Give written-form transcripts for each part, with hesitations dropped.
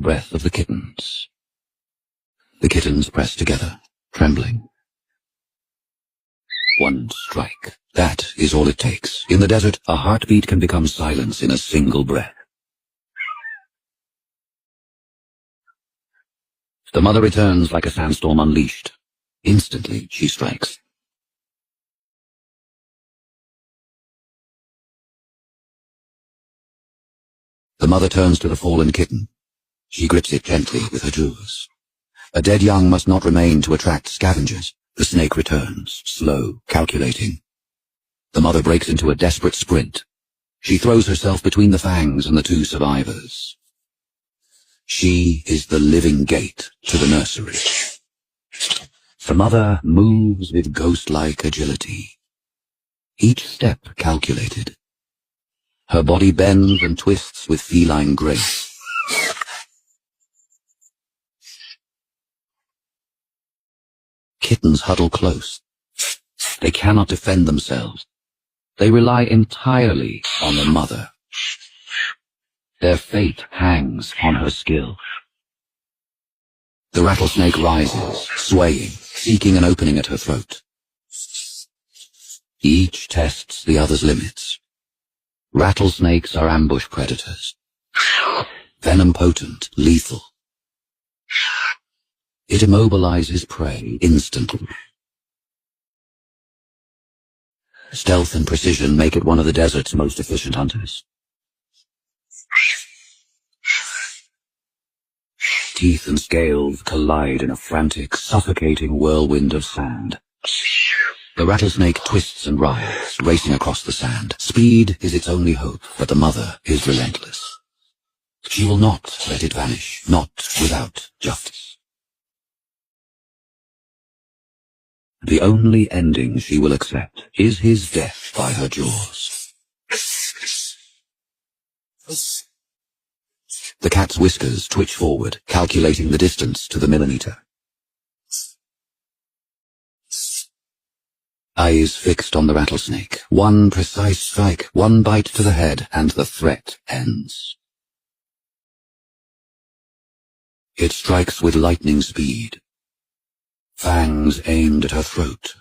breath of the kittens. The kittens press together, trembling. One strike. That is all it takes. In the desert, a heartbeat can become silence in a single breath. The mother returns like a sandstorm unleashed. Instantly, she strikes. The mother turns to the fallen kitten. She grips it gently with her jaws. A dead young must not remain to attract scavengers. The snake returns, slow, calculating. The mother breaks into a desperate sprint. She throws herself between the fangs and the two survivors. She is the living gate to the nursery. The mother moves with ghost-like agility. Each step calculated. Her body bends and twists with feline grace. Kittens huddle close. They cannot defend themselves. They rely entirely on the mother. Their fate hangs on her skill. The rattlesnake rises, swaying, seeking an opening at her throat. Each tests the other's limits. Rattlesnakes are ambush predators. Venom potent, lethal. It immobilizes prey instantly. Stealth and precision make it one of the desert's most efficient hunters. Teeth and scales collide in a frantic, suffocating whirlwind of sand. The rattlesnake twists and writhes, racing across the sand. Speed is its only hope, but the mother is relentless. She will not let it vanish, not without justice. The only ending she will accept is his death by her jaws. The cat's whiskers twitch forward, calculating the distance to the millimeter. Eyes fixed on the rattlesnake. One precise strike, one bite to the head, and the threat ends. It strikes with lightning speed. Fangs aimed at her throat.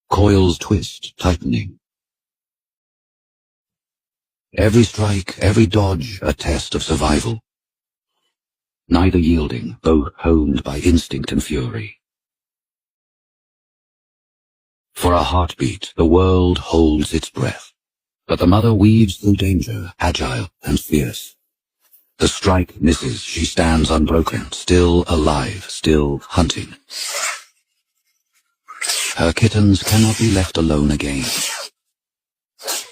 Coils twist, tightening. Every strike, every dodge, a test of survival. Neither yielding, both honed by instinct and fury. For a heartbeat, the world holds its breath. But the mother weaves through danger, agile and fierce. The strike misses, she stands unbroken, still alive, still hunting. Her kittens cannot be left alone again.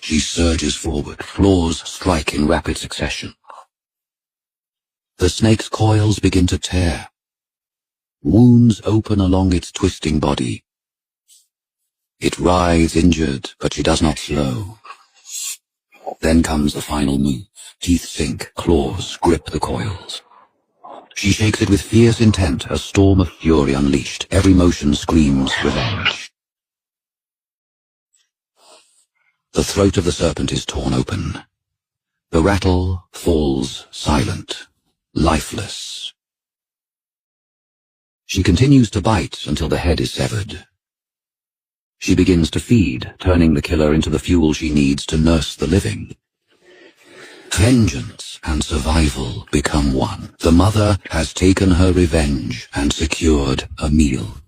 She surges forward, claws strike in rapid succession. The snake's coils begin to tear. Wounds open along its twisting body. It writhes injured, but she does not slow. Then comes the final move. Teeth sink, claws grip the coils. She shakes it with fierce intent, a storm of fury unleashed. Every motion screams revenge. The throat of the serpent is torn open. The rattle falls silent, lifeless. She continues to bite until the head is severed. She begins to feed, turning the killer into the fuel she needs to nurse the living. Vengeance and survival become one. The mother has taken her revenge and secured a meal.